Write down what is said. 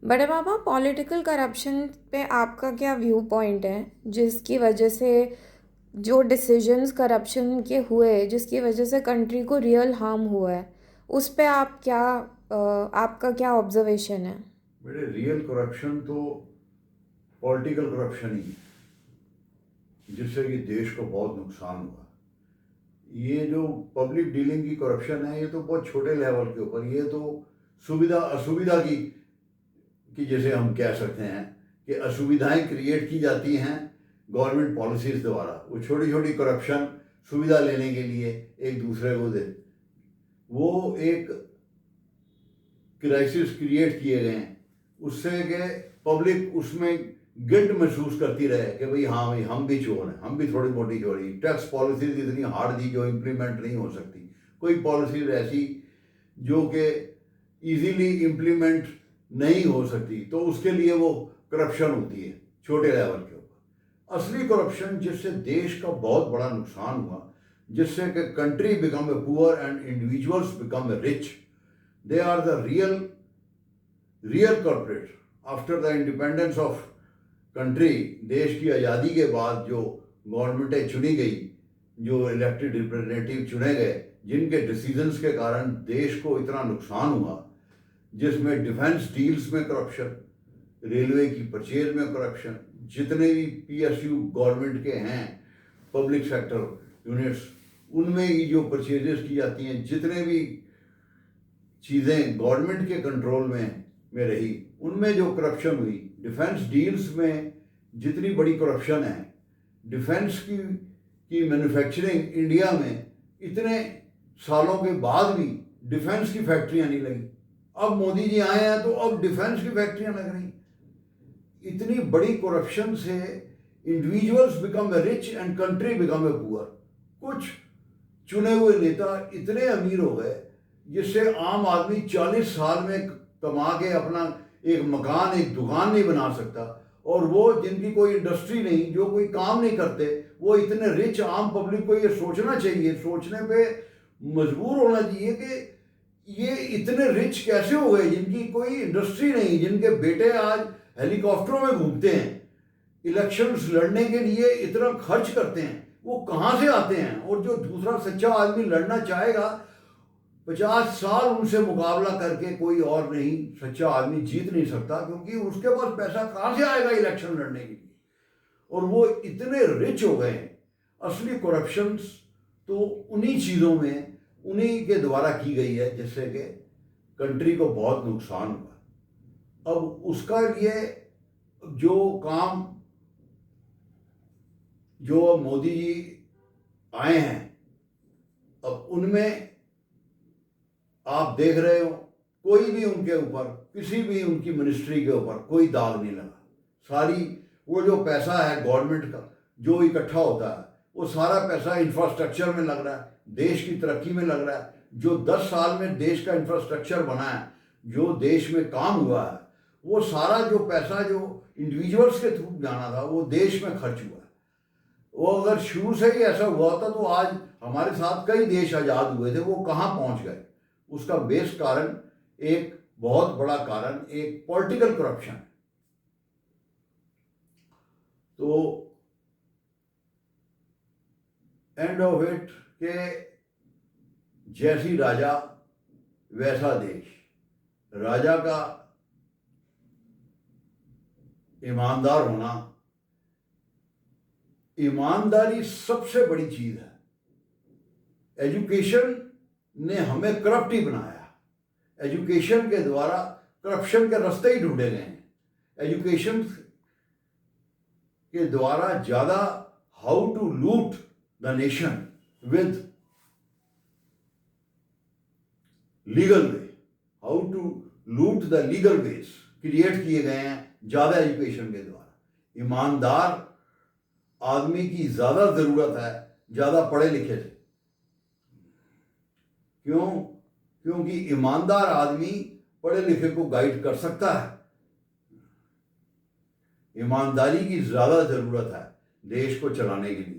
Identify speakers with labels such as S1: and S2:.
S1: बड़े पापा, political corruption पे आपका क्या व्यू पॉइंट है, जिसकी वजह से जो डिसीजंस करप्शन के हुए, जिसकी वजह से कंट्री को रियल हार्म हुआ है, उस पे आप क्या आपका क्या ऑब्जर्वेशन है?
S2: मेरे रियल करप्शन तो पॉलिटिकल करप्शन ही है, जिससे कि देश को बहुत नुकसान हुआ। ये जो पब्लिक डीलिंग की करप्शन है, ये तो बहुत छोटे लेवल के ऊपर, ये तो सुविधा असुविधा की जैसे हम कह सकते हैं कि असुविधाएं क्रिएट की जाती हैं गवर्नमेंट पॉलिसीज द्वारा। वो छोटी छोटी करप्शन सुविधा लेने के लिए एक दूसरे को दे, वो एक क्राइसिस क्रिएट किए गए हैं, उससे कि पब्लिक उसमें गिल्ट महसूस करती रहे कि भाई हाँ भाई हम भी चोर हैं, हम भी थोड़ी मोटी चोरी। टैक्स पॉलिसीज इतनी हार्ड थी जो इम्प्लीमेंट नहीं हो सकती, कोई पॉलिसीज ऐसी जो कि इजीली इम्प्लीमेंट नहीं हो सकती, तो उसके लिए वो करप्शन होती है छोटे लेवल के ऊपर। असली करप्शन जिससे देश का बहुत बड़ा नुकसान हुआ, जिससे कि country become a poor and individuals become a rich, they are the real corporate. After the independence of country, देश की आज़ादी के बाद जो गवर्नमेंटें चुनी गई, जो इलेक्टेड रिप्रेजेंटेटिव चुने गए, जिनके डिसीजंस के कारण देश को इतना नुकसान हुआ, जिसमें डिफेंस डील्स में करप्शन, रेलवे की परचेज में करप्शन, जितने भी पीएसयू गवर्नमेंट के हैं पब्लिक सेक्टर यूनिट्स, उनमें ही जो परचेजेस की जाती हैं, जितने भी चीज़ें गवर्नमेंट के कंट्रोल में रही, उनमें जो करप्शन हुई। डिफेंस डील्स में जितनी बड़ी करप्शन है, डिफेंस की मैन्युफैक्चरिंग इंडिया में इतने सालों के बाद भी डिफेंस की फैक्ट्रियां नहीं लगी। अब मोदी जी आए हैं तो अब डिफेंस की फैक्ट्रियां लग रही। इतनी बड़ी करप्शन से individuals become a rich and country become a poor. कुछ चुने हुए नेता इतने अमीर हो गए जिससे आम आदमी 40 साल में कमा के अपना एक मकान, एक दुकान नहीं बना सकता, और वो जिनकी कोई इंडस्ट्री नहीं, जो कोई काम नहीं करते, वो इतने रिच। आम पब्लिक को ये सोचना चाहिए, सोचने पे मजबूर होना चाहिए कि ये इतने रिच कैसे हो गए, जिनकी कोई इंडस्ट्री नहीं, जिनके बेटे आज हेलीकॉप्टरों में घूमते हैं, इलेक्शंस लड़ने के लिए इतना खर्च करते हैं, वो कहाँ से आते हैं? और जो दूसरा सच्चा आदमी लड़ना चाहेगा, 50 साल उनसे मुकाबला करके कोई और नहीं, सच्चा आदमी जीत नहीं सकता, क्योंकि उसके पास पैसा कहाँ से आएगा इलेक्शन लड़ने के लिए। और वो इतने रिच हो गए हैं। असली करप्शन तो उन्हीं चीज़ों में, उन्हीं के द्वारा की गई है, जिससे कि कंट्री को बहुत नुकसान हुआ। अब उसका लिए जो काम, जो मोदी जी आए हैं, अब उनमें आप देख रहे हो कोई भी उनके ऊपर, किसी भी उनकी मिनिस्ट्री के ऊपर कोई दाग नहीं लगा। सारी वो जो पैसा है गवर्नमेंट का जो इकट्ठा होता है, वो सारा पैसा इंफ्रास्ट्रक्चर में लग रहा है, देश की तरक्की में लग रहा है। जो 10 साल में देश का इंफ्रास्ट्रक्चर बना है, जो देश में काम हुआ है, वो सारा जो पैसा जो इंडिविजुअल्स के थ्रू जाना था, वो देश में खर्च हुआ है। वो अगर शुरू से ही ऐसा हुआ होता तो आज हमारे साथ कई देश आज़ाद हुए थे, वो कहाँ पहुँच गए? उसका बेस कारण, एक बहुत बड़ा कारण, एक पॉलिटिकल करप्शन है। तो एंड ऑफ इट के जैसी राजा वैसा देश। राजा का ईमानदार होना, ईमानदारी सबसे बड़ी चीज है। एजुकेशन ने हमें करप्ट ही बनाया। एजुकेशन के द्वारा करप्शन के रास्ते ही ढूंढे गए हैं। एजुकेशन के द्वारा ज़्यादा how to loot the nation with legal way, how to loot the legal ways create किए गए हैं ज़्यादा एजुकेशन के द्वारा। ईमानदार आदमी की ज़्यादा ज़रूरत है ज़्यादा पढ़े लिखे से। क्यों? क्योंकि ईमानदार आदमी पढ़े लिखे को गाइड कर सकता है। ईमानदारी की ज़्यादा ज़रूरत है देश को चलाने के लिए।